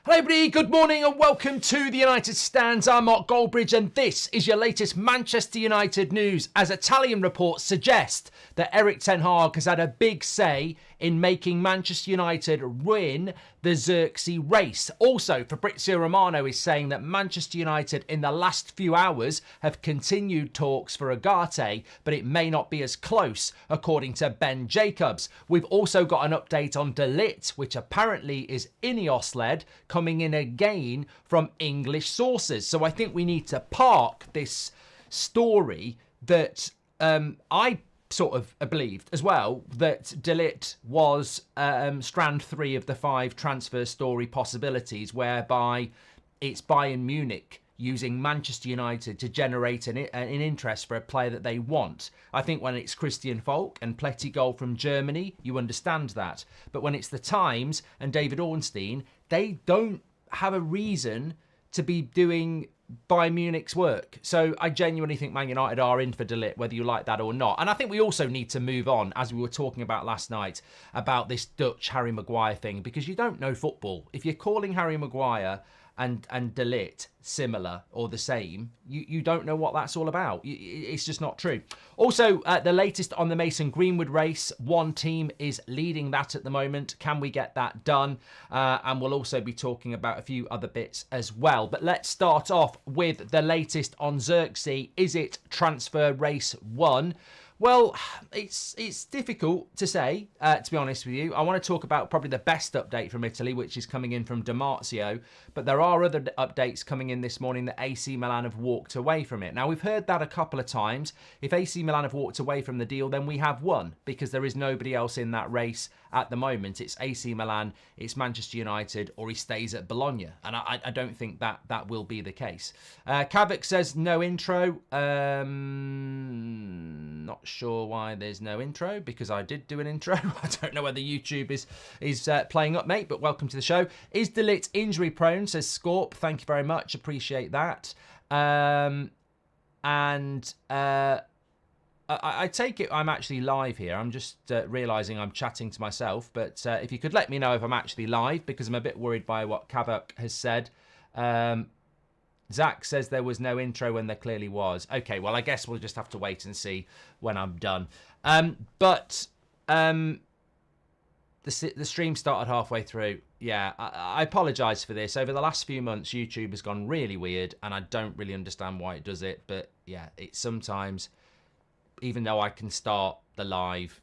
Hello everybody, good morning and welcome to the United Stands. I'm Mark Goldbridge and this is your latest Manchester United news as Italian reports suggest that Erik ten Hag has had a big say in making Manchester United win the Zirkzee race. Also, Fabrizio Romano is saying that Manchester United in the last few hours have continued talks for Ugarte, but it may not be as close, according to Ben Jacobs. We've also got an update on LIGT, which apparently is INEOS led, coming in again from English sources. So I think we need to park this story that I sort of believed as well, that LIGT was strand 3 of the 5 transfer story possibilities, whereby it's Bayern Munich using Manchester United to generate an interest for a player that they want. I think when it's Christian Falk and Plettigol from Germany, you understand that. But when it's the Times and David Ornstein, they don't have a reason to be doing Bayern Munich's work. So I genuinely think Man United are in for LIGT, whether you like that or not. And I think we also need to move on, as we were talking about last night, about this Dutch Harry Maguire thing, because you don't know football. If you're calling Harry Maguire and LIGT similar or the same, you don't know what that's all about. It's just not true. Also, the latest on the Mason Greenwood race. One team is leading that at the moment. Can we get that done? And we'll also be talking about a few other bits as well. But let's start off with the latest on Zirkzee. Is it transfer race 1? Well, it's difficult to say, to be honest with you. I want to talk about probably the best update from Italy, which is coming in from Dimarzio. But there are other updates coming in this morning that AC Milan have walked away from it. Now, we've heard that a couple of times. If AC Milan have walked away from the deal, then we have won, because there is nobody else in that race at the moment. It's AC Milan, it's Manchester United, or he stays at Bologna. And I don't think that will be the case. Kavik says no intro. Not sure why there's no intro, because I did do an intro. I don't know whether YouTube is playing up, mate, but welcome to the show. Is LIGT injury prone, says Scorp. Thank you very much. Appreciate that. I take it I'm actually live here. I'm just realising I'm chatting to myself. But if you could let me know if I'm actually live, because I'm a bit worried by what Kavak has said. Zach says there was no intro when there clearly was. Okay, well, I guess we'll just have to wait and see when I'm done. The stream started halfway through. Yeah, I apologise for this. Over the last few months, YouTube has gone really weird, and I don't really understand why it does it. But yeah, it sometimes, even though I can start the live,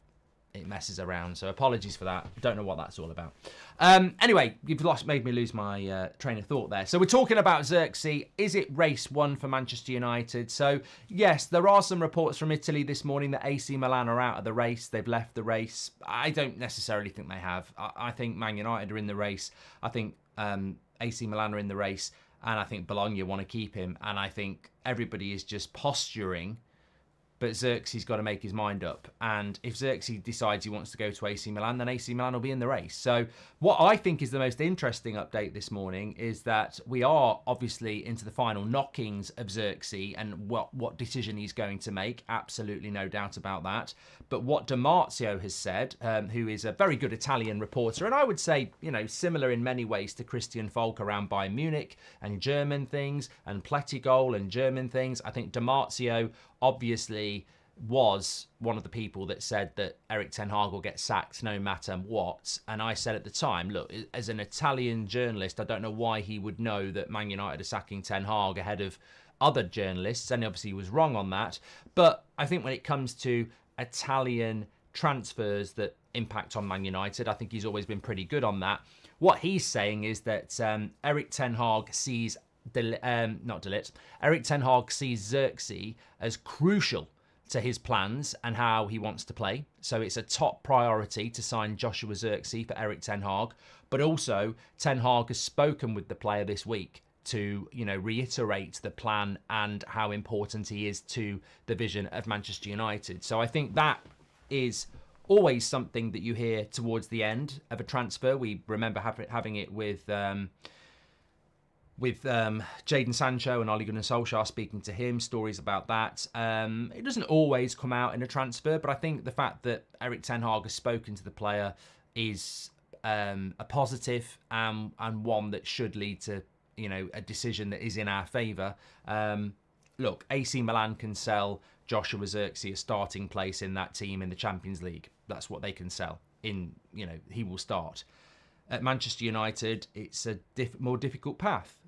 it messes around. So apologies for that. Don't know what that's all about. Anyway, you've made me lose my train of thought there. So we're talking about Zirkzee. Is it race 1 for Manchester United? So yes, there are some reports from Italy this morning that AC Milan are out of the race. They've left the race. I don't necessarily think they have. I think Man United are in the race. I think AC Milan are in the race. And I think Bologna want to keep him. And I think everybody is just posturing. But Zirkzee's got to make his mind up. And if Zirkzee decides he wants to go to AC Milan, then AC Milan will be in the race. So what I think is the most interesting update this morning is that we are obviously into the final knockings of Zirkzee and what decision he's going to make. Absolutely no doubt about that. But what Dimarzio has said, who is a very good Italian reporter, and I would say, you know, similar in many ways to Christian Falk around Bayern Munich and German things and Plettigol and German things. I think Dimarzio obviously was one of the people that said that Erik ten Hag will get sacked no matter what. And I said at the time, look, as an Italian journalist, I don't know why he would know that Man United are sacking ten Hag ahead of other journalists. And obviously he was wrong on that. But I think when it comes to Italian transfers that impact on Man United, I think he's always been pretty good on that. What he's saying is that Erik ten Hag sees Erik ten Hag sees Zirkzee as crucial to his plans and how he wants to play. So it's a top priority to sign Joshua Zirkzee for Erik ten Hag. But also, ten Hag has spoken with the player this week to, you know, reiterate the plan and how important he is to the vision of Manchester United. So I think that is always something that you hear towards the end of a transfer. We remember having it with Jadon Sancho and Ole Gunnar Solskjaer, speaking to him, stories about that. It doesn't always come out in a transfer, but I think the fact that Erik ten Hag has spoken to the player is a positive and one that should lead to, a decision that is in our favour. Look, AC Milan can sell Joshua Zirkzee a starting place in that team in the Champions League. That's what they can sell. He will start. At Manchester United, it's a more difficult path.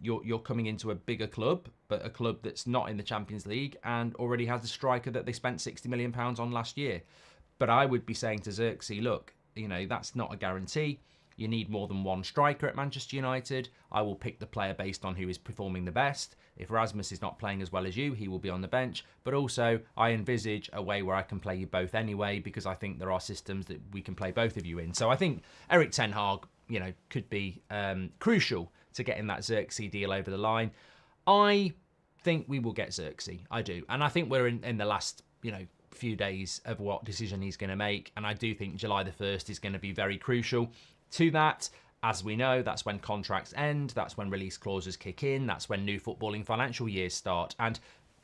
You're coming into a bigger club, but a club that's not in the Champions League and already has a striker that they spent £60 million on last year. But I would be saying to Zirkzee, look, that's not a guarantee. You need more than one striker at Manchester United. I will pick the player based on who is performing the best. If Rasmus is not playing as well as you, he will be on the bench. But also, I envisage a way where I can play you both anyway, because I think there are systems that we can play both of you in. So I think Erik ten Hag, could be crucial to getting that Zirkzee deal over the line. I think we will get Zirkzee. I do. And I think we're in the last, few days of what decision he's going to make. And I do think July the 1st is going to be very crucial to that. As we know, that's when contracts end. That's when release clauses kick in. That's when new footballing financial years start. And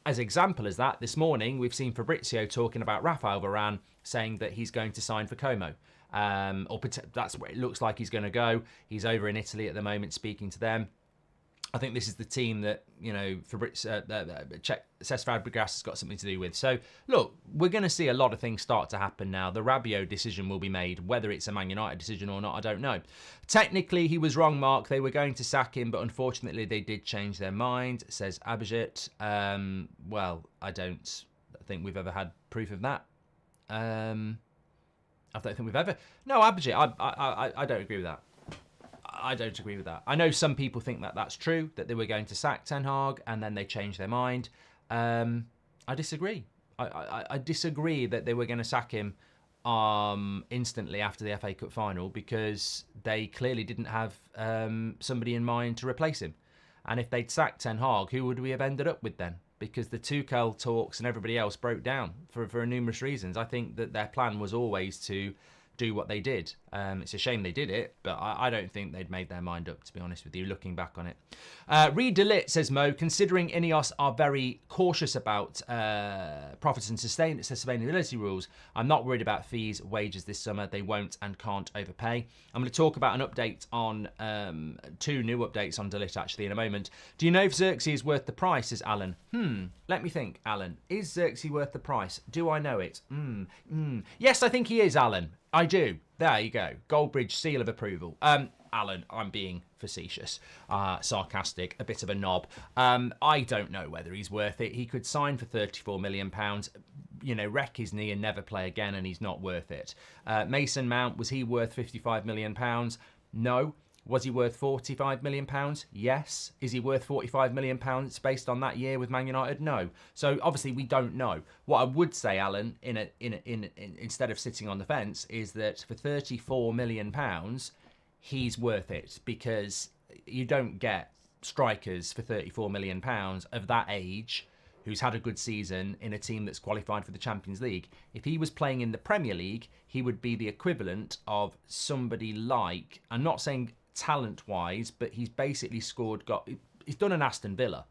as example as that, this morning, we've seen Fabrizio talking about Rafael Varane saying that he's going to sign for Como. That's where it looks like he's going to go. He's over in Italy at the moment speaking to them. I think this is the team that, Cesc Fabregas has got something to do with. So, look, we're going to see a lot of things start to happen now. The Rabiot decision will be made. Whether it's a Man United decision or not, I don't know. Technically, he was wrong, Mark. They were going to sack him, but unfortunately, they did change their mind, says Abhijit. Well, I don't think we've ever had proof of that. I don't think we've ever... No, Abhijit, I don't agree with that. I don't agree with that. I know some people think that that's true, that they were going to sack Ten Hag and then they changed their mind. I disagree. I disagree that they were going to sack him instantly after the FA Cup final, because they clearly didn't have somebody in mind to replace him. And if they'd sacked Ten Hag, who would we have ended up with then? Because the Tuchel talks and everybody else broke down for numerous reasons. I think that their plan was always to do what they did. It's a shame they did it, but I don't think they'd made their mind up, to be honest with you, looking back on it. Reed DeLitt says, Mo, considering INEOS are very cautious about profits and sustainability rules, I'm not worried about fees, wages this summer. They won't and can't overpay. I'm going to talk about an update on, 2 new updates on DeLitt actually in a moment. Do you know if Zirkzee is worth the price, says Alan? Let me think, Alan. Is Zirkzee worth the price? Do I know it? Yes, I think he is, Alan. I do. There you go. Goldbridge seal of approval. Alan, I'm being facetious, sarcastic, a bit of a knob. I don't know whether he's worth it. He could sign for £34 million, wreck his knee and never play again, and he's not worth it. Mason Mount, was he worth £55 million? No. Was he worth £45 million? Yes. Is he worth £45 million based on that year with Man United? No. So obviously we don't know. What I would say, Alan, instead of sitting on the fence, is that for £34 million, he's worth it, because you don't get strikers for £34 million of that age who's had a good season in a team that's qualified for the Champions League. If he was playing in the Premier League, he would be the equivalent of somebody like, I'm not saying talent-wise, but he's basically he's done an Aston Villa.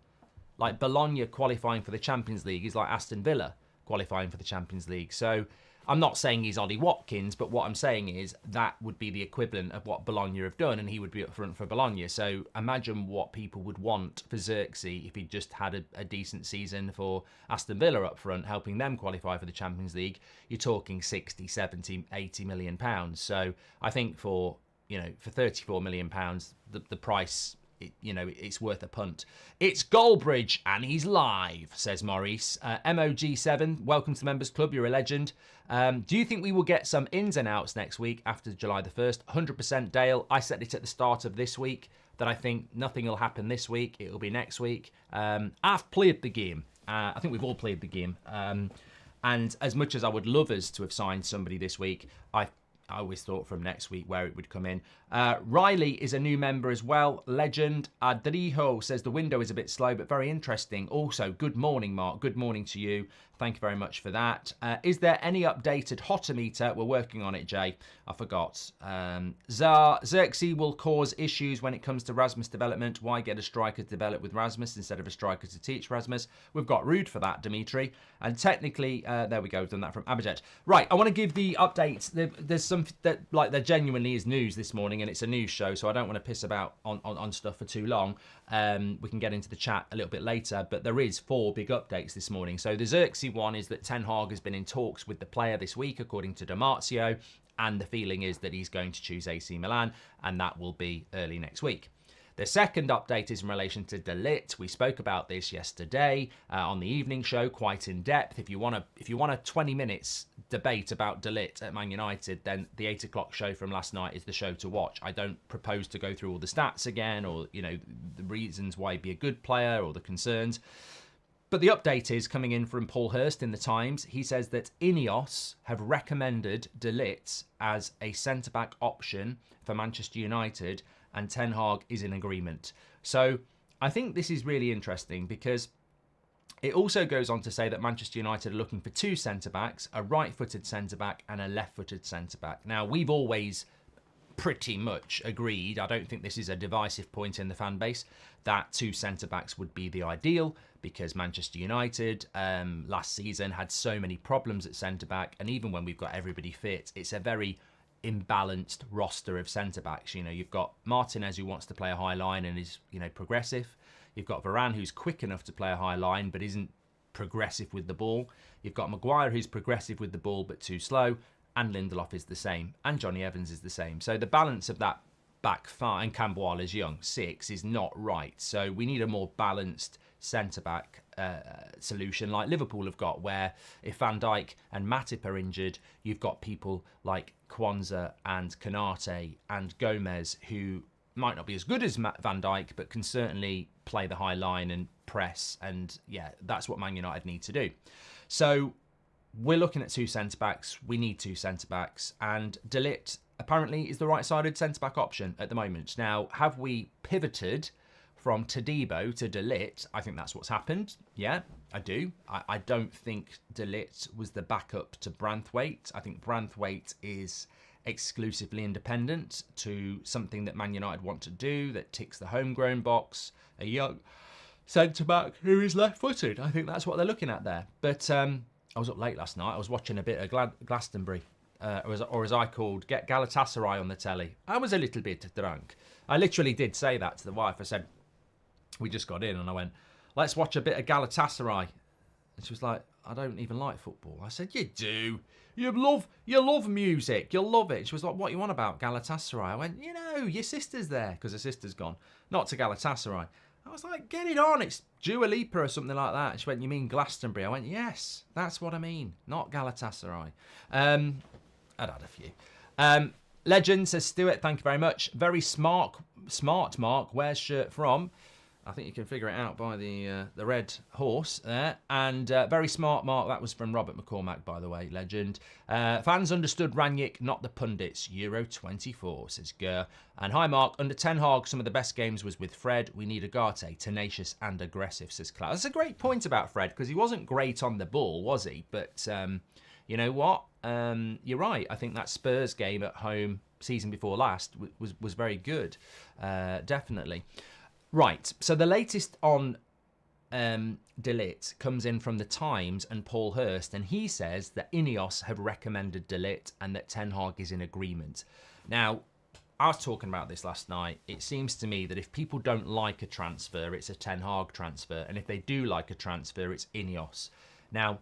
Like Bologna qualifying for the Champions League is like Aston Villa qualifying for the Champions League. So I'm not saying he's Ollie Watkins, but what I'm saying is that would be the equivalent of what Bologna have done, and he would be up front for Bologna. So imagine what people would want for Zirkzee if he just had a decent season for Aston Villa up front, helping them qualify for the Champions League. You're talking 60, 70, 80 million pounds. So I think for £34 million, the price, it's worth a punt. It's Goldbridge and he's live, says Maurice. MOG7, welcome to the Members Club. You're a legend. Do you think we will get some ins and outs next week after July the 1st? 100% Dale. I said it at the start of this week that I think nothing will happen this week. It'll be next week. I've played the game. I think we've all played the game. And as much as I would love us to have signed somebody this week, I always thought from next week where it would come in. Riley is a new member as well. Legend. Adrijo says the window is a bit slow, but very interesting. Also, good morning, Mark. Good morning to you. Thank you very much for that. Is there any updated hotometer? We're working on it, Jay. I forgot. Zirkzee will cause issues when it comes to Rasmus development. Why get a striker to develop with Rasmus instead of a striker to teach Rasmus? We've got Rude for that, Dimitri. And technically, there we go. We've done that from Abhijit. Right, I want to give the updates. There's some that like there genuinely is news this morning, and it's a news show, so I don't want to piss about on stuff for too long. We can get into the chat a little bit later, but there is 4 big updates this morning. So the Zirkzee one is that Ten Hag has been in talks with the player this week, according to Damartio, and the feeling is that he's going to choose AC Milan, and that will be early next week. The second update is in relation to De Ligt. We spoke about this yesterday on the evening show, quite in depth. If you want a 20 minutes debate about De Ligt at Man United, then the 8 o'clock show from last night is the show to watch. I don't propose to go through all the stats again, or the reasons why he'd be a good player or the concerns. But the update is coming in from Paul Hurst in the Times. He says that INEOS have recommended De Ligt as a centre-back option for Manchester United, and Ten Hag is in agreement. So I think this is really interesting because it also goes on to say that Manchester United are looking for 2 centre-backs, a right-footed centre-back and a left-footed centre-back. Now, we've always pretty much agreed, I don't think this is a divisive point in the fan base, that 2 centre-backs would be the ideal because Manchester United last season had so many problems at centre-back, and even when we've got everybody fit, it's a very imbalanced roster of centre-backs. You've got Martinez, who wants to play a high line and is, progressive. You've got Varane, who's quick enough to play a high line but isn't progressive with the ball. You've got Maguire, who's progressive with the ball but too slow, and Lindelof is the same, and Johnny Evans is the same. So the balance of that back 5, and Camboire is young, 6, is not right. So we need a more balanced centre-back solution like Liverpool have got, where if Van Dijk and Matip are injured, you've got people like Kwanzaa and Konate and Gomez, who might not be as good as Van Dijk, but can certainly play the high line and press. And yeah, that's what Man United need to do. So we're looking at 2 centre-backs. We need 2 centre-backs. And De Ligt apparently is the right-sided centre-back option at the moment. Now, have we pivoted from Todibo to De Ligt? I think that's what's happened. Yeah, I do. I don't think De Ligt was the backup to Branthwaite. I think Branthwaite is exclusively independent to something that Man United want to do that ticks the homegrown box. A young centre-back who is left-footed. I think that's what they're looking at there. But I was up late last night. I was watching a bit of Glastonbury. Or as I called, get Galatasaray on the telly. I was a little bit drunk. I literally did say that to the wife. I said, we just got in and I went, let's watch a bit of Galatasaray. And she was like, I don't even like football. I said, you do. You love music. You'll love it. She was like, what you on about, Galatasaray? I went, your sister's there, because her sister's gone. Not to Galatasaray. I was like, get it on. It's Dua Lipa or something like that. And she went, you mean Glastonbury? I went, yes, that's what I mean. Not Galatasaray. I'd had a few. Legend says, Stuart, thank you very much. Very smart, Mark. Where's shirt from? I think you can figure it out by the red horse there. And very smart, Mark. That was from Robert McCormack, by the way, legend. Fans understood Rangnick, not the pundits. Euro 24, says Gur. And hi, Mark. Under Ten Hag, some of the best games was with Fred. We need Ugarte, tenacious and aggressive, says Klaus. That's a great point about Fred, because he wasn't great on the ball, was he? But you know what? You're right. I think that Spurs game at home season before last was very good. Definitely. Right, so the latest on De Ligt comes in from the Times and Paul Hurst, and he says that INEOS have recommended De Ligt and that Ten Hag is in agreement. Now, I was talking about this last night. It seems to me that if people don't like a transfer, it's a Ten Hag transfer, and if they do like a transfer, it's INEOS. Now,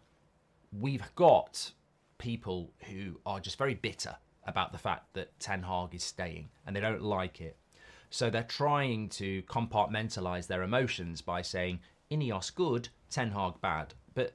we've got people who are just very bitter about the fact that Ten Hag is staying, and they don't like it. So they're trying to compartmentalise their emotions by saying, INEOS good, Ten Hag bad. But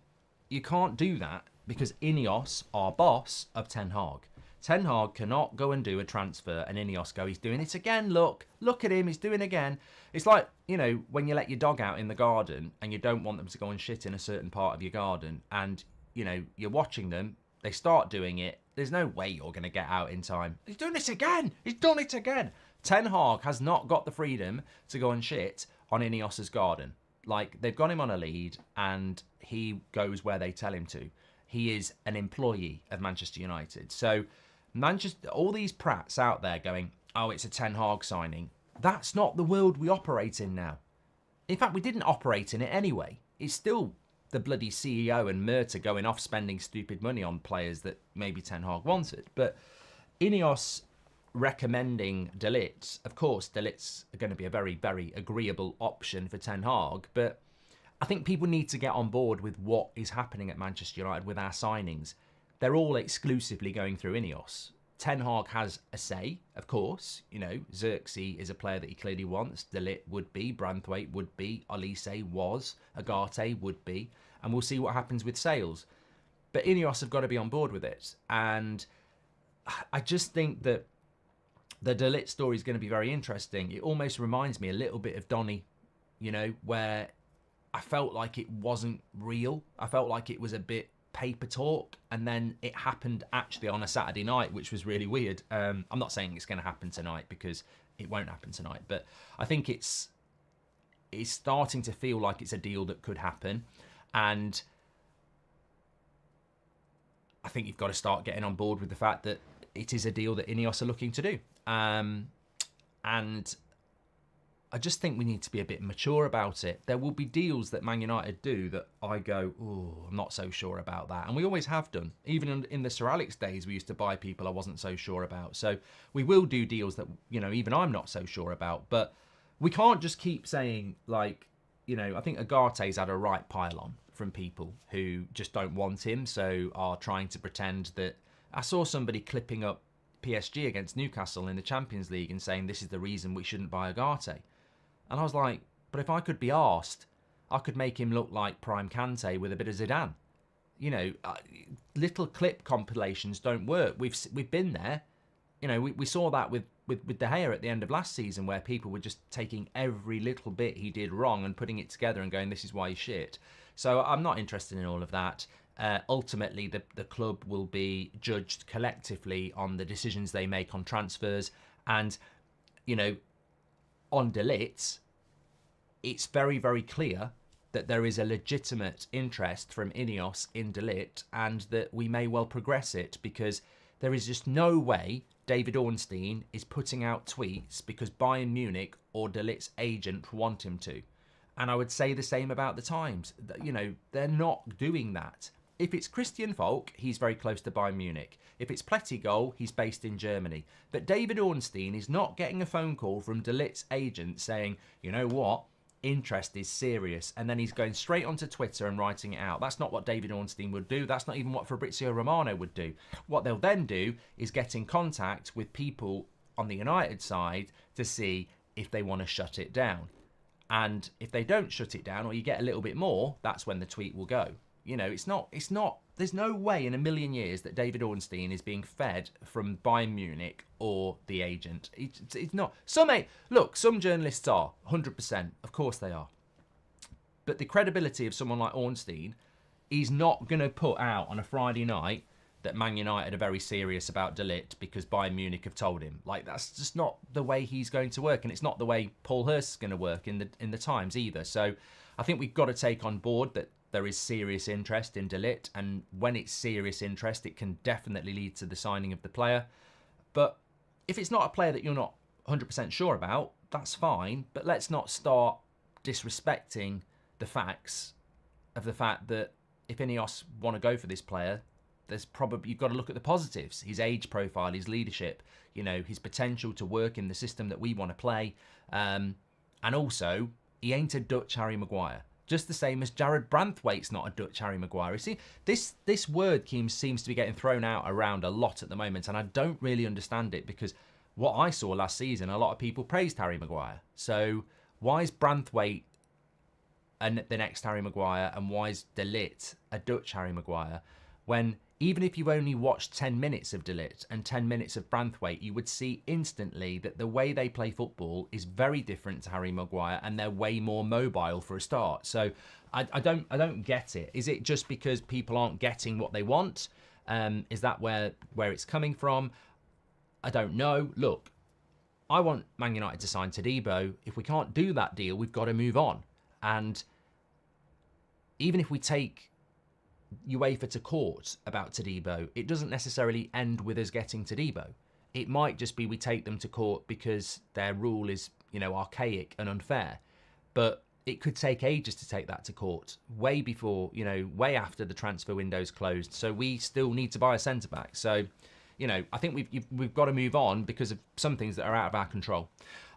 you can't do that because INEOS are boss of Ten Hag. Ten Hag cannot go and do a transfer and INEOS go, he's doing it again, look at him, he's doing it again. It's like, when you let your dog out in the garden and you don't want them to go and shit in a certain part of your garden and, you're watching them, they start doing it, there's no way you're going to get out in time. He's doing it again, he's done it again. Ten Hag has not got the freedom to go and shit on INEOS's garden. Like, they've got him on a lead and he goes where they tell him to. He is an employee of Manchester United. So all these prats out there going, oh, it's a Ten Hag signing. That's not the world we operate in now. In fact, we didn't operate in it anyway. It's still the bloody CEO and Murta going off spending stupid money on players that maybe Ten Hag wanted. But INEOS recommending De Ligt, of course, De Ligt's going to be a very, very agreeable option for Ten Hag. But I think people need to get on board with what is happening at Manchester United with our signings. They're all exclusively going through INEOS. Ten Hag has a say, of course. You know, Zirkzee is a player that he clearly wants. De Ligt would be, Branthwaite would be, Olise was, Ugarte would be, and we'll see what happens with sales. But INEOS have got to be on board with it, and I just think that the De Ligt story is going to be very interesting. It almost reminds me a little bit of Donny, you know, where I felt like it wasn't real. I felt like it was a bit paper talk, and then it happened actually on a Saturday night, which was really weird. I'm not saying it's going to happen tonight, because it won't happen tonight, but I think it's starting to feel like it's a deal that could happen, and I think you've got to start getting on board with the fact that it is a deal that INEOS are looking to do, and I just think we need to be a bit mature about it. There will be deals that Man United do that I go, oh, I'm not so sure about that. And we always have done. Even in the Sir Alex days, we used to buy people I wasn't so sure about. So we will do deals that, you know, even I'm not so sure about. But we can't just keep saying, like, you know, I think Ugarte's had a right pile on from people who just don't want him, so are trying to pretend that. I saw somebody clipping up PSG against Newcastle in the Champions League and saying this is the reason we shouldn't buy Ugarte. And I was like, but if I could be asked, I could make him look like Prime Kante with a bit of Zidane. You know, little clip compilations don't work. We've been there. You know, we saw that with De Gea at the end of last season, where people were just taking every little bit he did wrong and putting it together and going, this is why he's shit. So I'm not interested in all of that. Ultimately, the club will be judged collectively on the decisions they make on transfers. And, you know, on De Ligt, it's very, very clear that there is a legitimate interest from INEOS in De Ligt, and that we may well progress it, because there is just no way David Ornstein is putting out tweets because Bayern Munich or De Ligt's agent want him to. And I would say the same about the Times. You know, they're not doing that. If it's Christian Falk, he's very close to Bayern Munich. If it's Plettigol, he's based in Germany. But David Ornstein is not getting a phone call from De Ligt's agent saying, you know what, interest is serious. And then he's going straight onto Twitter and writing it out. That's not what David Ornstein would do. That's not even what Fabrizio Romano would do. What they'll then do is get in contact with people on the United side to see if they want to shut it down. And if they don't shut it down, or you get a little bit more, that's when the tweet will go. You know, it's not, there's no way in a million years that David Ornstein is being fed from Bayern Munich or the agent. It's not. Some journalists are, 100%, of course they are. But the credibility of someone like Ornstein, he's not going to put out on a Friday night that Man United are very serious about De Ligt because Bayern Munich have told him. Like, that's just not the way he's going to work, and it's not the way Paul Hurst is going to work in the Times either. So I think we've got to take on board that there is serious interest in De Ligt, and when it's serious interest, it can definitely lead to the signing of the player. But if it's not a player that you're not 100% sure about, that's fine. But let's not start disrespecting the facts of the fact that if INEOS want to go for this player, there's probably, you've got to look at the positives. His age profile, his leadership, you know, his potential to work in the system that we want to play. And also, he ain't a Dutch Harry Maguire. Just the same as Jared Branthwaite's not a Dutch Harry Maguire. You see, this word seems to be getting thrown out around a lot at the moment, and I don't really understand it, because what I saw last season, a lot of people praised Harry Maguire. So why is Branthwaite the next Harry Maguire, and why is De Ligt a Dutch Harry Maguire, when even if you've only watched 10 minutes of De Ligt and 10 minutes of Branthwaite, you would see instantly that the way they play football is very different to Harry Maguire, and they're way more mobile for a start. So I don't get it. Is it just because people aren't getting what they want? Is that where it's coming from? I don't know. Look, I want Man United to sign Todibo. If we can't do that deal, we've got to move on. And even if we take UEFA to court about Todibo, it doesn't necessarily end with us getting Todibo. It might just be we take them to court because their rule is, archaic and unfair. But it could take ages to take that to court, way before, way after the transfer window's closed. So we still need to buy a centre-back. So, I think we've got to move on because of some things that are out of our control.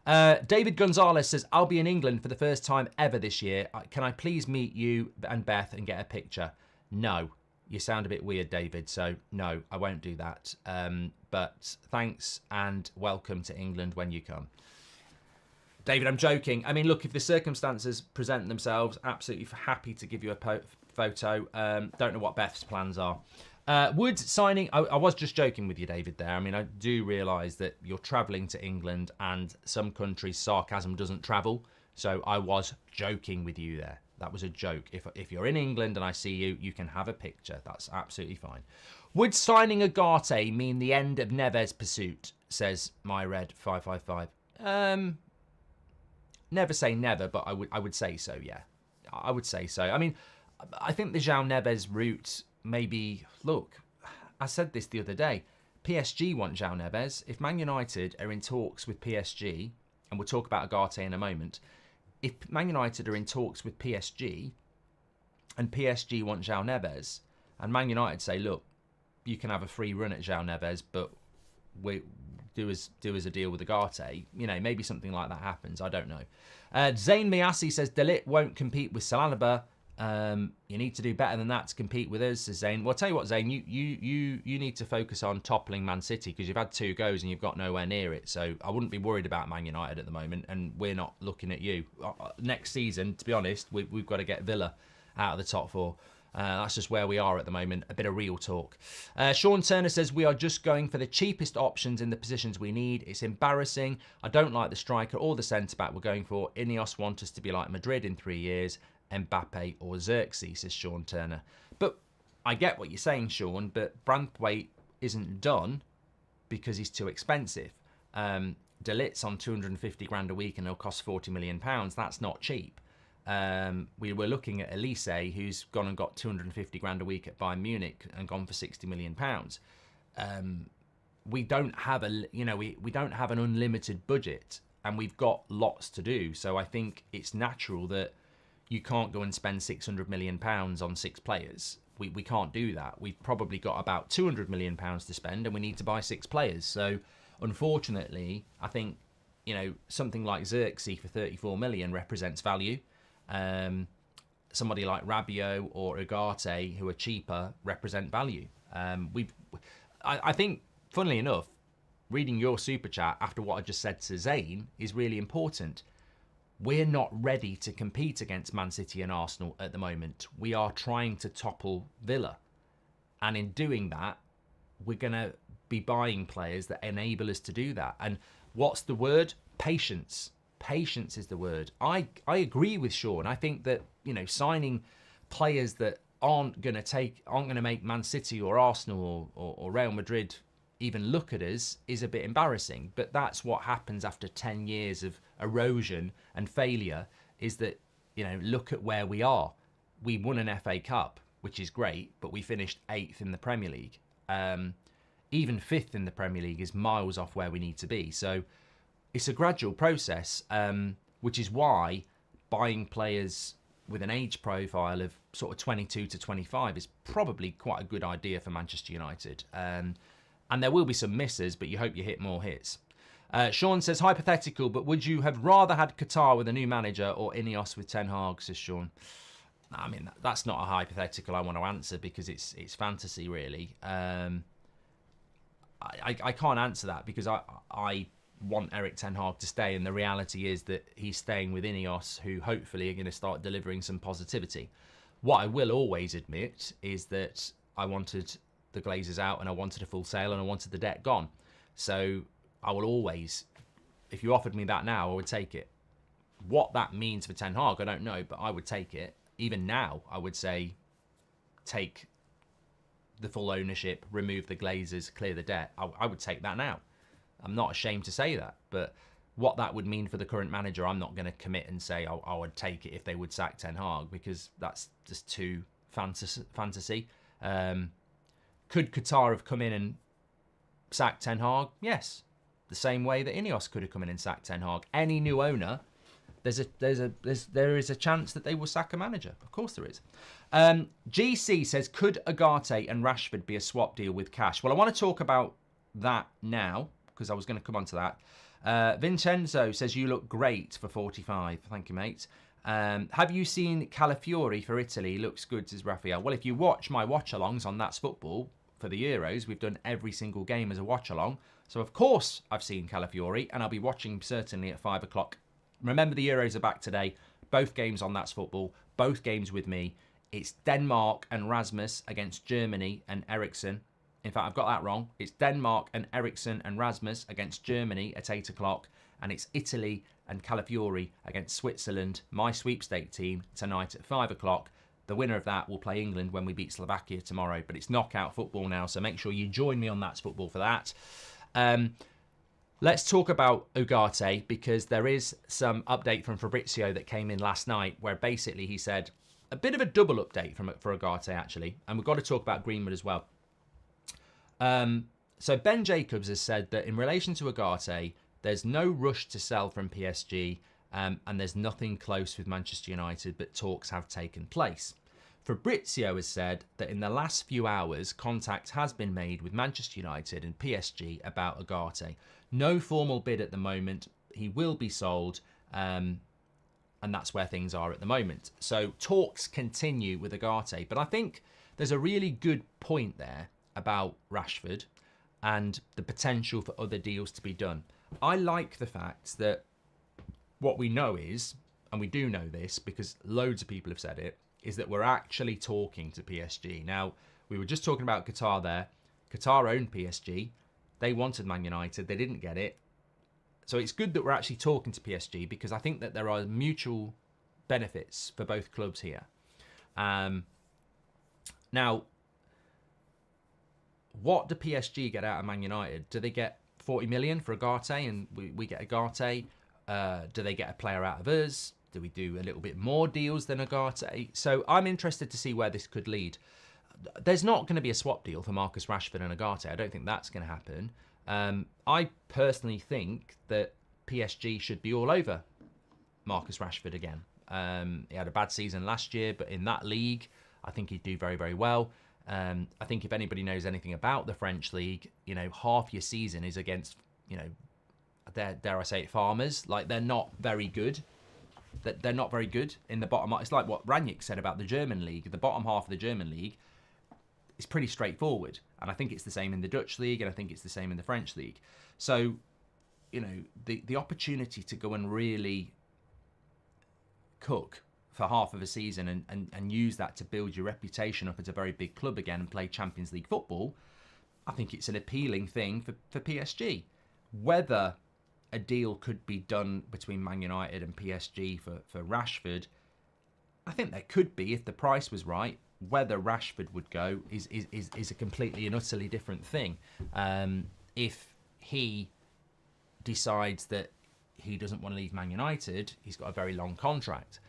David Gonzalez says, I'll be in England for the first time ever this year. Can I please meet you and Beth and get a picture? No. You sound a bit weird, David, so no, I won't do that. But thanks and welcome to England when you come. David, I'm joking. I mean, look, if the circumstances present themselves, absolutely happy to give you a photo. Don't know what Beth's plans are. Wood signing, I was just joking with you, David, there. I mean, I do realise that you're travelling to England and some countries' sarcasm doesn't travel. So I was joking with you there. That was a joke. If you're in England and I see you, you can have a picture. That's absolutely fine. Would signing Ugarte mean the end of Neves' pursuit, says MyRed555. Never say never, but I would say so, yeah. I would say so. I mean, I think the João Neves route maybe... Look, I said this the other day. PSG want João Neves. If Man United are in talks with PSG, and we'll talk about Ugarte in a moment, if Man United are in talks with PSG, and PSG want João Neves, and Man United say, look, you can have a free run at João Neves, but we do as a deal with Ugarte, maybe something like that happens. I don't know. Zayn Miasi says De Ligt won't compete with Salanaba. You need to do better than that to compete with us, says Zayn. Well, I'll tell you what, Zayn, you need to focus on toppling Man City because you've had 2 goes and you've got nowhere near it. So I wouldn't be worried about Man United at the moment, and we're not looking at you. Next season, to be honest, we've got to get Villa out of the top 4. That's just where we are at the moment. A bit of real talk. Sean Turner says, we are just going for the cheapest options in the positions we need. It's embarrassing. I don't like the striker or the centre-back we're going for. INEOS want us to be like Madrid in 3 years. Mbappe or Zirkzee, says Sean Turner. But I get what you're saying, Sean, but Branthwaite isn't done because he's too expensive. De Ligt's on 250 grand a week and he'll cost 40 million pounds. That's not cheap. We were looking at Elise, who's gone and got 250 grand a week at Bayern Munich and gone for 60 million pounds. We don't have we don't have an unlimited budget, and we've got lots to do. So I think it's natural that you can't go and spend 600 million pounds on 6 players. We can't do that. We've probably got about 200 million pounds to spend, and we need to buy 6 players. So unfortunately, I think something like Zirkzee for 34 million represents value. Somebody like Rabiot or Ugarte, who are cheaper, represent value. I think, funnily enough, reading your super chat after what I just said to Zayn is really important. We're not ready to compete against Man City and Arsenal at the moment. We are trying to topple Villa. And in doing that, we're going to be buying players that enable us to do that. And what's the word? Patience. Patience is the word. I agree with Sean. I think that, signing players that aren't going to make Man City or Arsenal or Real Madrid even look at us is a bit embarrassing. But that's what happens after 10 years of erosion and failure, is that, look at where we are. We won an FA Cup, which is great, but we finished 8th in the Premier League. Even 5th in the Premier League is miles off where we need to be. So it's a gradual process, which is why buying players with an age profile of sort of 22 to 25 is probably quite a good idea for Manchester United. And there will be some misses, but you hope you hit more hits. Sean says, hypothetical, but would you have rather had Qatar with a new manager or INEOS with Ten Hag, says Sean. I mean, that's not a hypothetical I want to answer because it's fantasy, really. I can't answer that because I want Erik Ten Hag to stay, and the reality is that he's staying with INEOS, who hopefully are going to start delivering some positivity. What I will always admit is that I wanted the Glazers out, and I wanted a full sale, and I wanted the debt gone. So I will always, if you offered me that now, I would take it. What that means for Ten Hag, I don't know, but I would take it. Even now, I would say take the full ownership, remove the Glazers, clear the debt. I would take that now. I'm not ashamed to say that, but what that would mean for the current manager, I'm not going to commit and say I would take it if they would sack Ten Hag, because that's just too fantasy. Could Qatar have come in and sacked Ten Hag? Yes. The same way that INEOS could have come in and sacked Ten Hag. Any new owner, there is a chance that they will sack a manager. Of course there is. GC says, could Ugarte and Rashford be a swap deal with cash? Well, I want to talk about that now, because I was going to come on to that. Vincenzo says, you look great for 45. Thank you, mate. Have you seen Calafiori for Italy? Looks good, says Raphael. Well, if you watch my watch-alongs on That's Football for the Euros, we've done every single game as a watch-along. So, of course, I've seen Calafiori, and I'll be watching certainly at 5 o'clock. Remember, the Euros are back today. Both games on That's Football. Both games with me. It's Denmark and Rasmus against Germany and Eriksson. In fact, I've got that wrong. It's Denmark and Eriksson and Rasmus against Germany at 8 o'clock. And it's Italy and Calafiori against Switzerland, my sweepstake team, tonight at 5 o'clock. The winner of that will play England when we beat Slovakia tomorrow. But it's knockout football now, so make sure you join me on That's Football for that. Let's talk about Ugarte, because there is some update from Fabrizio that came in last night, where basically he said a bit of a double update for Ugarte, actually. And we've got to talk about Greenwood as well. So Ben Jacobs has said that in relation to Ugarte, there's no rush to sell from PSG, and there's nothing close with Manchester United, but talks have taken place. Fabrizio has said that in the last few hours, contact has been made with Manchester United and PSG about Ugarte. No formal bid at the moment. He will be sold, and that's where things are at the moment. So talks continue with Ugarte, but I think there's a really good point there about Rashford and the potential for other deals to be done. I like the fact that what we know is, and we do know this because loads of people have said it, is that we're actually talking to PSG. Now, we were just talking about Qatar there. Qatar owned PSG. They wanted Man United. They didn't get it. So it's good that we're actually talking to PSG, because I think that there are mutual benefits for both clubs here. Now, what do PSG get out of Man United? Do they get 40 million for Ugarte and we get Ugarte? Do they get a player out of us? Do we do a little bit more deals than Ugarte? So I'm interested to see where this could lead. There's not going to be a swap deal for Marcus Rashford and Ugarte. I don't think that's going to happen. I personally think that PSG should be all over Marcus Rashford again. He had a bad season last year, but in that league, I think he'd do very, very well. I think if anybody knows anything about the French league, you know, half your season is against, you know, dare I say it, farmers. Like, they're not very good. They're not very good in the bottom. It's like what Rangnick said about the German league. The bottom half of the German league is pretty straightforward. And I think it's the same in the Dutch league, and I think it's the same in the French league. So, you know, the opportunity to go and really cook for half of a season and use that to build your reputation up as a very big club again and play Champions League football, I think it's an appealing thing for PSG. Whether a deal could be done between Man United and PSG for Rashford, I think there could be if the price was right. Whether Rashford would go is a completely and utterly different thing. If he decides that he doesn't want to leave Man United, he's got a very long contract.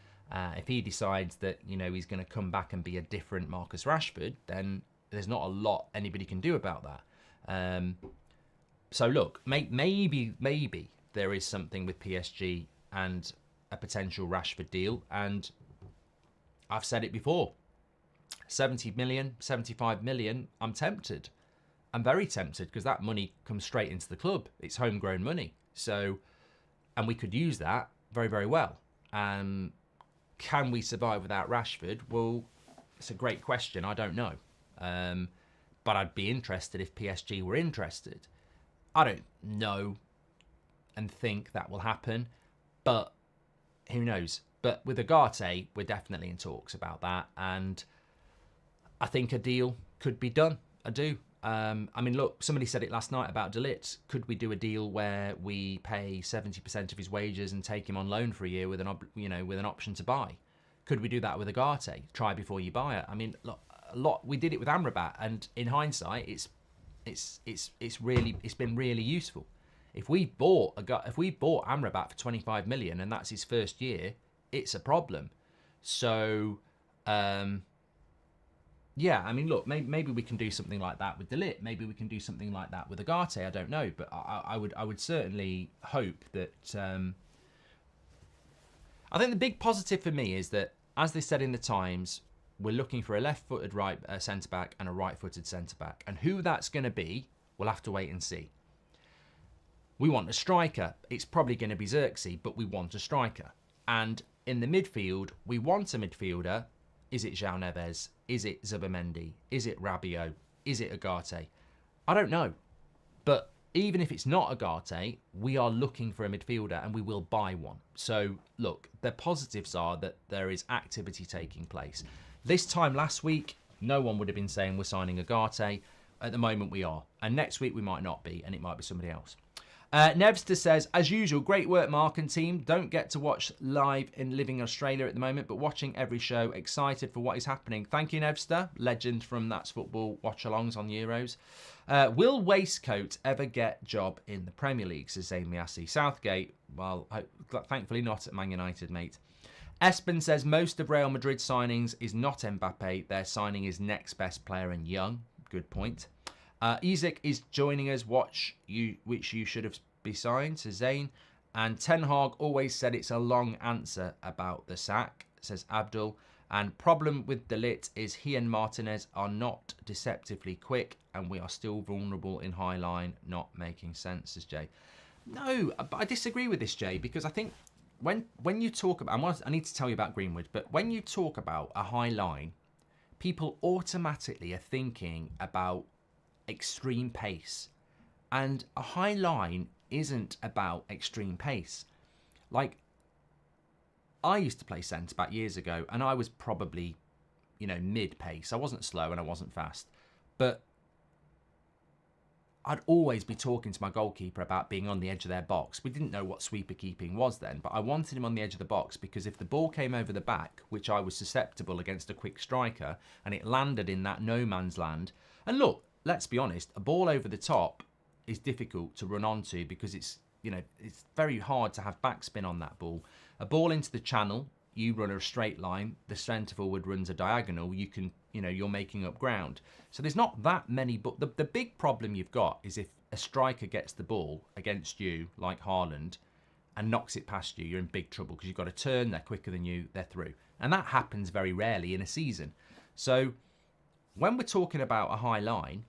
If he decides that, you know, he's going to come back and be a different Marcus Rashford, then there's not a lot anybody can do about that. So look, maybe there is something with PSG and a potential Rashford deal. And I've said it before, 70 million, 75 million, I'm tempted. I'm very tempted, because that money comes straight into the club. It's homegrown money. So, and we could use that very, very well. Can we survive without Rashford? Well, it's a great question. I don't know. But I'd be interested if PSG were interested. I don't know and think that will happen, but who knows? But with Ugarte, we're definitely in talks about that, and I think a deal could be done. I do. I mean, look, somebody said it last night about De Ligt. Could we do a deal where we pay 70% of his wages and take him on loan for a year with an option to buy? Could we do that with Ugarte? Try before you buy it. I mean, look, we did it with Amrabat, and in hindsight, it's been really useful. If we bought Amrabat for 25 million and that's his first year, it's a problem. So, yeah, I mean, look, maybe we can do something like that with LIGT. Maybe we can do something like that with Ugarte. I don't know, but I would certainly hope that. I think the big positive for me is that, as they said in the Times, we're looking for a left-footed centre back and a right-footed centre back, and who that's going to be, we'll have to wait and see. We want a striker. It's probably going to be Zirkzee, but we want a striker. And in the midfield, we want a midfielder. Is it João Neves? Is it Zubimendi? Is it Rabiot? Is it Ugarte? I don't know. But even if it's not Ugarte, we are looking for a midfielder and we will buy one. So, look, the positives are that there is activity taking place. This time last week, no one would have been saying we're signing Ugarte. At the moment, we are. And next week, we might not be, and it might be somebody else. Nevster says, as usual, great work, Mark and team. Don't get to watch live in living Australia at the moment, but watching every show, excited for what is happening. Thank you, Nevster, legend from That's Football watch-alongs on the Euros. Will Waistcoat ever get job in the Premier League, says Zayn Miassi. Southgate, well, thankfully not at Man United, mate. Espen says, most of Real Madrid's signings is not Mbappe. Their signing is next best player and young. Good point. Isaac is joining us, which you should have be signed, says Zayn. And Ten Hag always said it's a long answer about the sack, says Abdul. And problem with De Ligt is he and Martinez are not deceptively quick, and we are still vulnerable in high line, not making sense, says Jay. No, I disagree with this, Jay, because I think when you talk about, I need to tell you about Greenwood, but when you talk about a high line, people automatically are thinking about extreme pace, and a high line isn't about extreme pace. Like, I used to play centre back years ago, and I was probably, mid pace. I wasn't slow and I wasn't fast, but I'd always be talking to my goalkeeper about being on the edge of their box. We didn't know what sweeper keeping was then, but I wanted him on the edge of the box because if the ball came over the back, which I was susceptible against a quick striker, and it landed in that no man's land, and look, let's be honest, a ball over the top is difficult to run onto because it's very hard to have backspin on that ball. A ball into the channel, you run a straight line, the centre forward runs a diagonal, you're making up ground. So there's not that many, but the big problem you've got is if a striker gets the ball against you, like Haaland, and knocks it past you, you're in big trouble because you've got to turn, they're quicker than you, they're through. And that happens very rarely in a season. So when we're talking about a high line,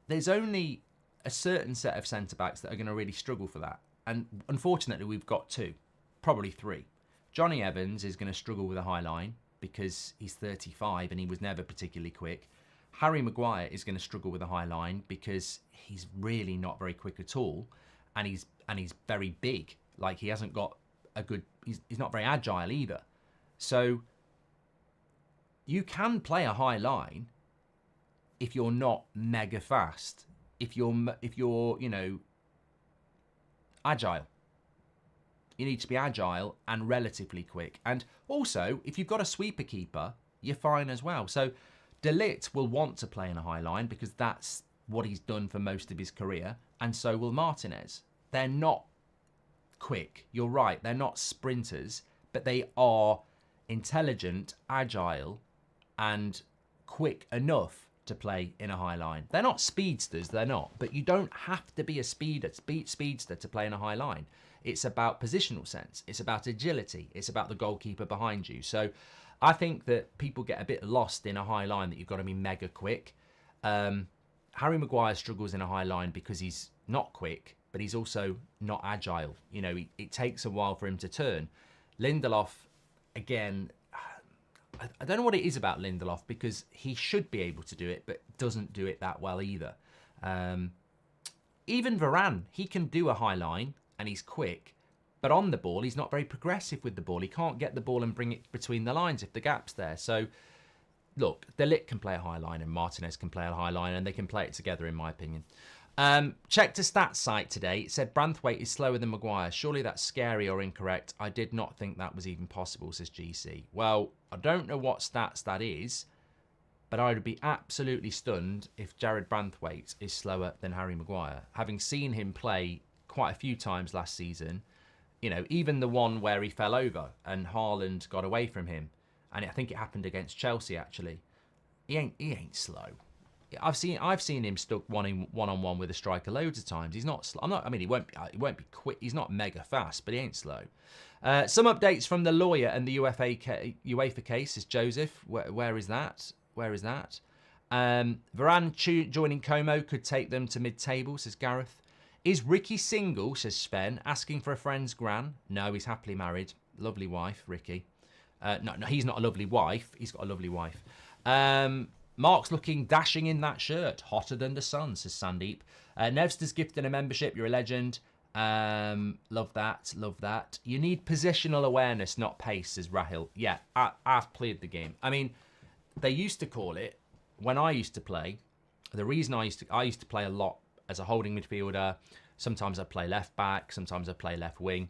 there's only a certain set of centre-backs that are going to really struggle for that. And unfortunately, we've got two, probably three. Johnny Evans is going to struggle with a high line because he's 35 and he was never particularly quick. Harry Maguire is going to struggle with a high line because he's really not very quick at all. And he's very big. Like, he hasn't got a good... He's not very agile either. So you can play a high line if you're not mega fast, if you're agile. You need to be agile and relatively quick. And also, if you've got a sweeper keeper, you're fine as well. So De Ligt will want to play in a high line because that's what he's done for most of his career. And so will Martinez. They're not quick. You're right. They're not sprinters, but they are intelligent, agile, and quick enough to play in a high line. They're not speedsters, they're not, but you don't have to be a speedster to play in a high line. It's about positional sense, it's about agility, it's about the goalkeeper behind you. So I think that people get a bit lost in a high line that you've got to be mega quick. Harry Maguire struggles in a high line because he's not quick, but he's also not agile. It takes a while for him to turn. Lindelof, again, I don't know what it is about Lindelof because he should be able to do it, but doesn't do it that well either. Even Varane, he can do a high line and he's quick, but on the ball, he's not very progressive with the ball. He can't get the ball and bring it between the lines if the gap's there. So, look, De Ligt can play a high line and Martinez can play a high line and they can play it together, in my opinion. Checked a stats site today. It said Branthwaite is slower than Maguire. Surely that's scary or incorrect. I did not think that was even possible, says GC. Well, I don't know what stats that is, But I would be absolutely stunned if Jared Branthwaite is slower than Harry Maguire. Having seen him play quite a few times last season, you know, even the one where he fell over and Haaland got away from him, and I think it happened against Chelsea actually. He ain't slow. I've seen him stuck one-on-one with a striker loads of times. He's not slow. I mean, he won't be quick. He's not mega fast, but he ain't slow. Some updates from the lawyer and the UEFA case is Joseph. Where is that? Where is that? Varane joining Como could take them to mid-table, says Gareth. Is Ricky single, says Sven, asking for a friend's gran? No, he's happily married. Lovely wife, Ricky. No, he's not a lovely wife. He's got a lovely wife. Mark's looking dashing in that shirt. Hotter than the sun, says Sandeep. Nevsta's gifted a membership. You're a legend. Love that. Love that. You need positional awareness, not pace, says Rahil. Yeah, I've played the game. I mean, they used to call it, when I used to play, the reason I used to play a lot as a holding midfielder. Sometimes I'd play left back. Sometimes I'd play left wing.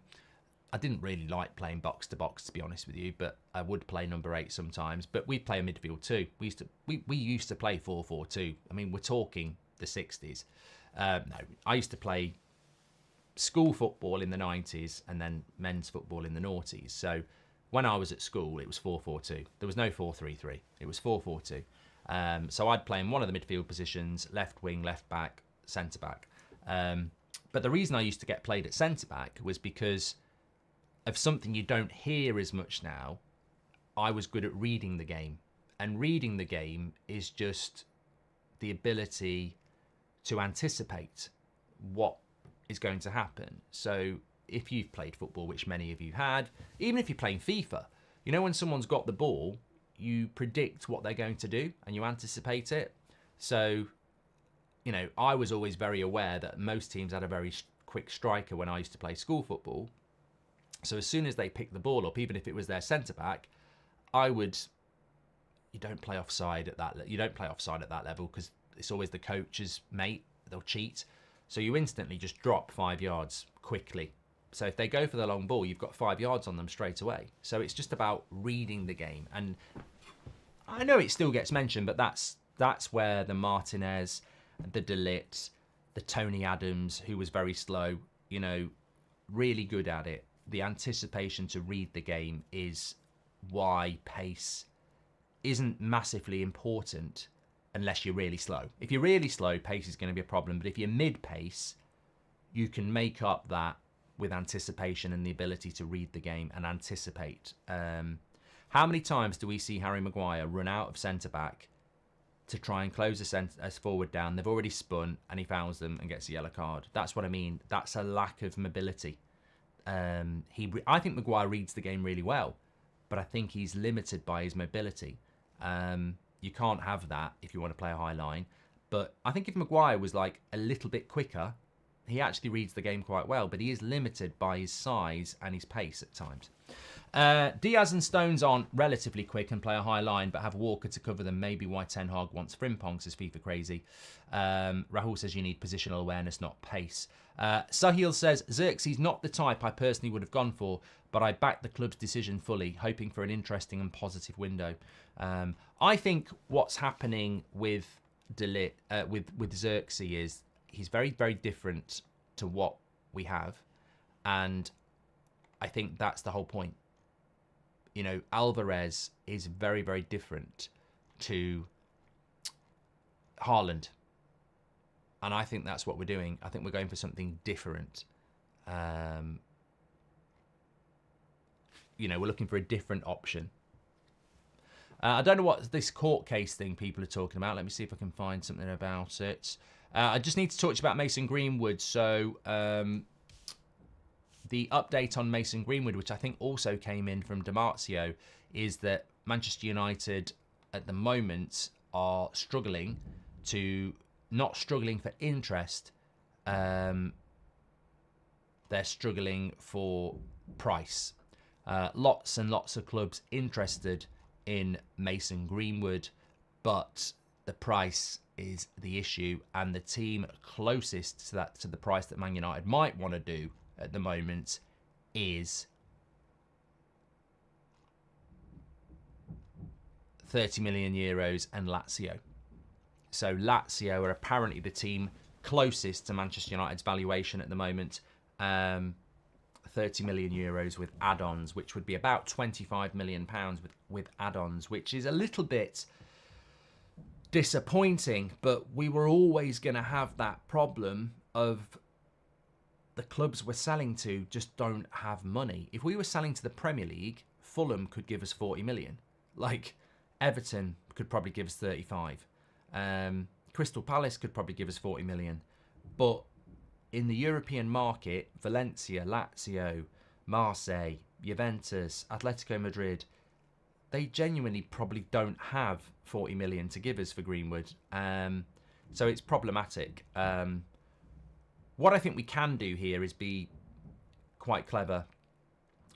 I didn't really like playing box to box, to be honest with you, but I would play number 8 sometimes. But we'd play a midfield too. We used to play 4-4-2. I mean, we're talking the 60s. No, I used to play school football in the 90s and then men's football in the noughties. So when I was at school, it was 4-4-2. There was no 4-3-3. It was 4-4-2. So I'd play in one of the midfield positions, left wing, left back, centre back. But the reason I used to get played at centre back was because of something you don't hear as much now. I was good at reading the game. And reading the game is just the ability to anticipate what is going to happen. So if you've played football, which many of you had, even if you're playing FIFA, you know when someone's got the ball, you predict what they're going to do and you anticipate it. So, you know, I was always very aware that most teams had a very quick striker when I used to play school football. So as soon as they picked the ball up, even if it was their centre back, you don't play offside at that. You don't play offside at that level because it's always the coach's mate. They'll cheat. So you instantly just drop 5 yards quickly. So if they go for the long ball, you've got 5 yards on them straight away. So it's just about reading the game. And I know it still gets mentioned, but that's where the Martinez, the De Ligt, the Tony Adams, who was very slow, you know, really good at it. The anticipation to read the game is why pace isn't massively important unless you're really slow. If you're really slow, pace is going to be a problem. But if you're mid-pace, you can make up that with anticipation and the ability to read the game and anticipate. How many times do we see Harry Maguire run out of centre-back to try and close a forward down? They've already spun and he fouls them and gets a yellow card. That's what I mean. That's a lack of mobility. I think Maguire reads the game really well, but I think he's limited by his mobility. You can't have that if you want to play a high line. But I think if Maguire was like a little bit quicker, he actually reads the game quite well, but he is limited by his size and his pace at times. Diaz and Stones aren't relatively quick and play a high line, but have Walker to cover them. Maybe why Ten Hag wants Frimpong, says FIFA Crazy. Rahul says you need positional awareness, not pace. Sahil says, Zirkzee's not the type I personally would have gone for, but I back the club's decision fully, hoping for an interesting and positive window. I think what's happening with Zirkzee is he's very, very different to what we have. And I think that's the whole point. You know, Alvarez is very, very different to Haaland. And I think that's what we're doing. I think we're going for something different. You know, we're looking for a different option. I don't know what this court case thing people are talking about. Let me see if I can find something about it. I just need to talk to you about Mason Greenwood. So the update on Mason Greenwood, which I think also came in from Damartio, is that Manchester United at the moment are struggling to, not struggling for interest, they're struggling for price. Lots and lots of clubs interested in Mason Greenwood, but the price is the issue, and the team closest to that, to the price that Man United might want to do at the moment, is 30 million euros, and Lazio. So Lazio are apparently the team closest to Manchester United's valuation at the moment. 30 million euros with add-ons, which would be about 25 million pounds with add-ons, which is a little bit disappointing, but we were always going to have that problem of the clubs we're selling to just don't have money. If we were selling to the Premier League, Fulham could give us 40 million. Like, Everton could probably give us 35. Crystal Palace could probably give us 40 million. But in the European market, Valencia, Lazio, Marseille, Juventus, Atletico Madrid, they genuinely probably don't have 40 million to give us for Greenwood. So it's problematic. What I think we can do here is be quite clever.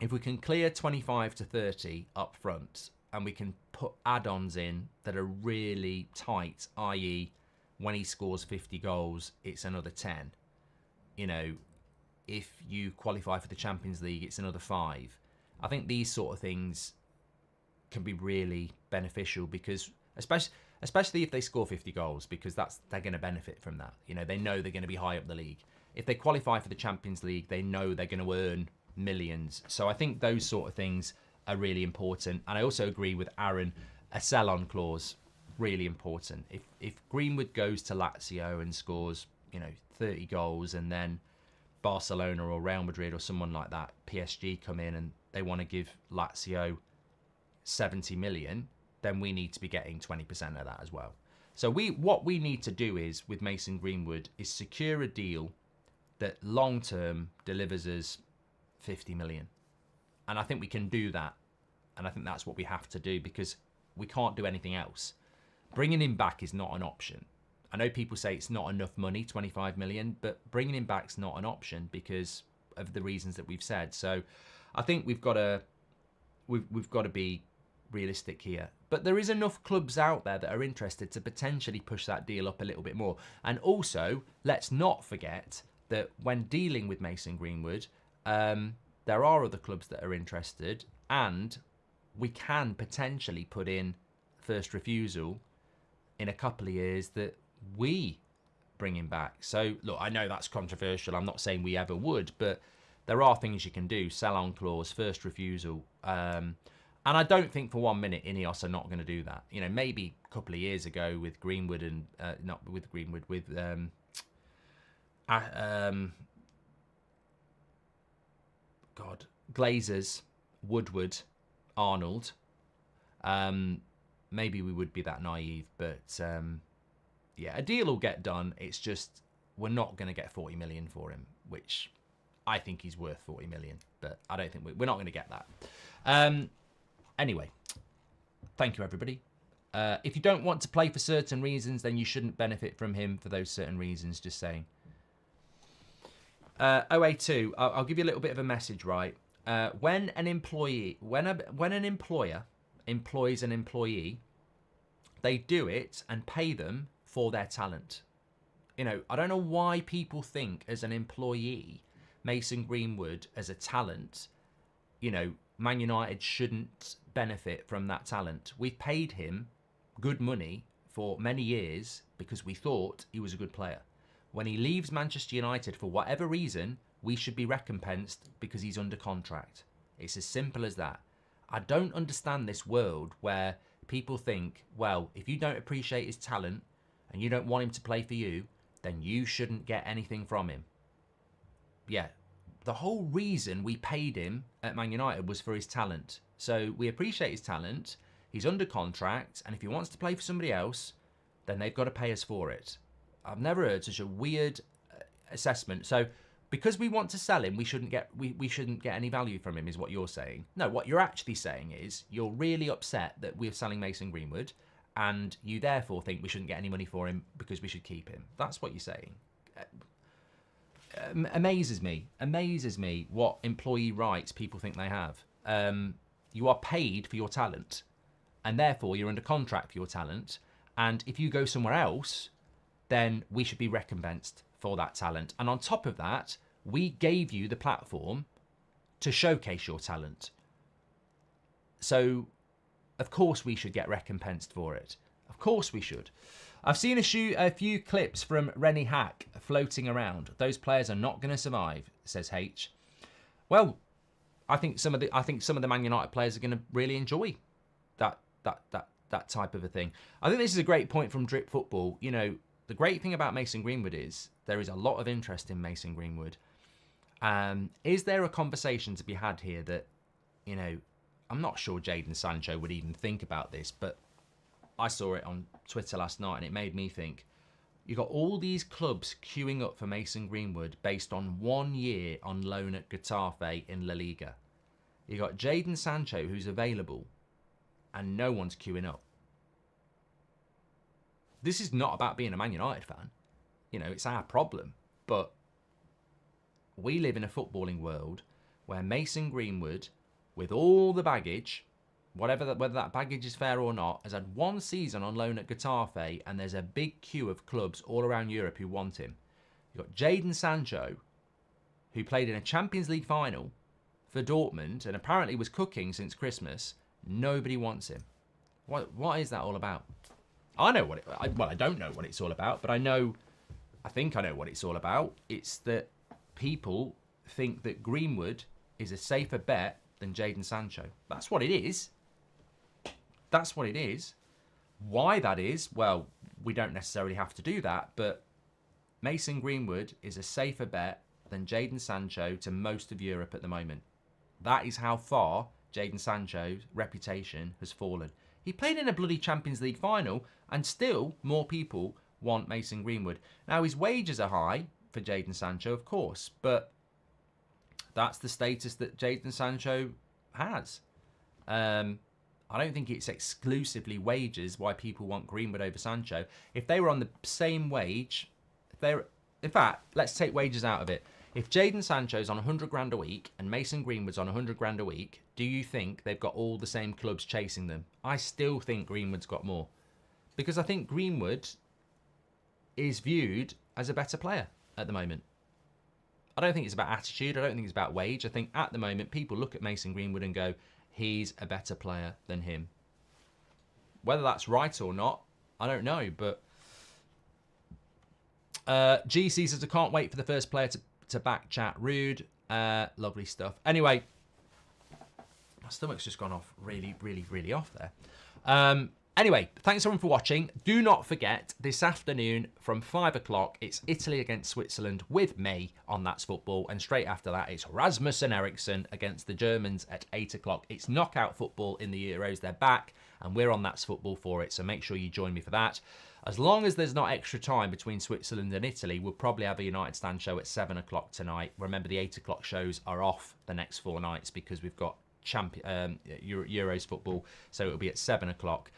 If we can clear 25 to 30 up front and we can put add-ons in that are really tight, i.e. when he scores 50 goals, it's another 10. You know, if you qualify for the Champions League, it's another 5. I think these sort of things can be really beneficial because, especially if they score 50 goals, because they're going to benefit from that. You know, they know they're going to be high up the league. If they qualify for the Champions League, they know they're going to earn millions. So I think those sort of things are really important. And I also agree with Aaron, a sell-on clause, really important. If Greenwood goes to Lazio and scores, 30 goals, and then Barcelona or Real Madrid or someone like that, PSG, come in and they want to give Lazio 70 million, then we need to be getting 20% of that as well. So what we need to do is, with Mason Greenwood, is secure a deal that long-term delivers us 50 million. And I think we can do that. And I think that's what we have to do because we can't do anything else. Bringing him back is not an option. I know people say it's not enough money, 25 million, but bringing him back's not an option because of the reasons that we've said. So I think we've got to be realistic here. But there is enough clubs out there that are interested to potentially push that deal up a little bit more. And also, let's not forget that when dealing with Mason Greenwood, there are other clubs that are interested, and we can potentially put in first refusal in a couple of years that we bring him back. So, look, I know that's controversial. I'm not saying we ever would, but there are things you can do. Sell-on clause, first refusal. And I don't think for 1 minute INEOS are not going to do that. Maybe a couple of years ago with Greenwood and... not with Greenwood, with... Glazers, Woodward, Arnold. Maybe we would be that naive, but a deal will get done. It's just we're not going to get 40 million for him, which I think he's worth 40 million, but I don't think we're not going to get that. Anyway, thank you, everybody. If you don't want to play for certain reasons, then you shouldn't benefit from him for those certain reasons, just saying. OA2, I'll give you a little bit of a message, right? When an employer employs an employee, they do it and pay them for their talent. I don't know why people think as an employee, Mason Greenwood as a talent, Man United shouldn't benefit from that talent. We've paid him good money for many years because we thought he was a good player. When he leaves Manchester United for whatever reason, we should be recompensed because he's under contract. It's as simple as that. I don't understand this world where people think, well, if you don't appreciate his talent and you don't want him to play for you, then you shouldn't get anything from him. Yeah, the whole reason we paid him at Man United was for his talent. So we appreciate his talent, he's under contract, and if he wants to play for somebody else, then they've got to pay us for it. I've never heard such a weird assessment. So because we want to sell him, we shouldn't get any value from him, is what you're saying. No, what you're actually saying is you're really upset that we're selling Mason Greenwood, and you therefore think we shouldn't get any money for him because we should keep him. That's what you're saying. Amazes me what employee rights people think they have. You are paid for your talent, and therefore you're under contract for your talent. And if you go somewhere else, then we should be recompensed for that talent. And on top of that, we gave you the platform to showcase your talent. So of course we should get recompensed for it. Of course we should. I've seen a few clips from Rennie Hack floating around. Those players are not going to survive, says H. Well, I think some of the Man United players are going to really enjoy that type of a thing. I think this is a great point from Drip Football. You know, the great thing about Mason Greenwood is there is a lot of interest in Mason Greenwood. Is there a conversation to be had here that, you know, I'm not sure Jadon Sancho would even think about this, but I saw it on Twitter last night and it made me think. You got all these clubs queuing up for Mason Greenwood based on 1 year on loan at Getafe in La Liga. You got Jadon Sancho who's available and no one's queuing up. This is not about being a Man United fan. You know, it's our problem. But we live in a footballing world where Mason Greenwood, with all the baggage, whether that baggage is fair or not, has had 1 season on loan at Getafe and there's a big queue of clubs all around Europe who want him. You've got Jadon Sancho, who played in a Champions League final for Dortmund and apparently was cooking since Christmas. Nobody wants him. What is that all about? I know what I don't know what it's all about, but I think I know what it's all about. It's that people think that Greenwood is a safer bet than Jadon Sancho. That's what it is. That's what it is. Why that is, well, we don't necessarily have to do that, but Mason Greenwood is a safer bet than Jadon Sancho to most of Europe at the moment. That is how far Jadon Sancho's reputation has fallen. He played in a bloody Champions League final and still more people want Mason Greenwood. Now, his wages are high for Jadon Sancho, of course, but that's the status that Jadon Sancho has. I don't think it's exclusively wages why people want Greenwood over Sancho. If they were on the same wage, in fact, let's take wages out of it. If Jadon Sancho's on 100 grand a week and Mason Greenwood's on 100 grand a week, do you think they've got all the same clubs chasing them? I still think Greenwood's got more. Because I think Greenwood is viewed as a better player at the moment. I don't think it's about attitude. I don't think it's about wage. I think at the moment, people look at Mason Greenwood and go, he's a better player than him. Whether that's right or not, I don't know. But GC says, I can't wait for the first player to back chat. Rude. Lovely stuff. Anyway, my stomach's just gone off really, really, really off there. Anyway, thanks everyone for watching. Do not forget, this afternoon from 5 o'clock, it's Italy against Switzerland with me on That's Football. And straight after that, it's Rasmussen Eriksson against the Germans at 8 o'clock. It's knockout football in the Euros. They're back, and we're on That's Football for it. So make sure you join me for that. As long as there's not extra time between Switzerland and Italy, we'll probably have a United Stand show at 7 o'clock tonight. Remember, the 8 o'clock shows are off the next 4 nights because we've got Euros football, so it'll be at 7 o'clock.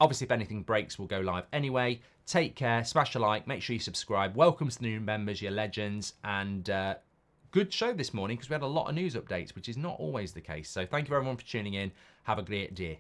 Obviously, if anything breaks, we'll go live anyway. Take care, smash a like, make sure you subscribe. Welcome to the new members, you're legends, and good show this morning because we had a lot of news updates, which is not always the case. So thank you everyone for tuning in. Have a great day.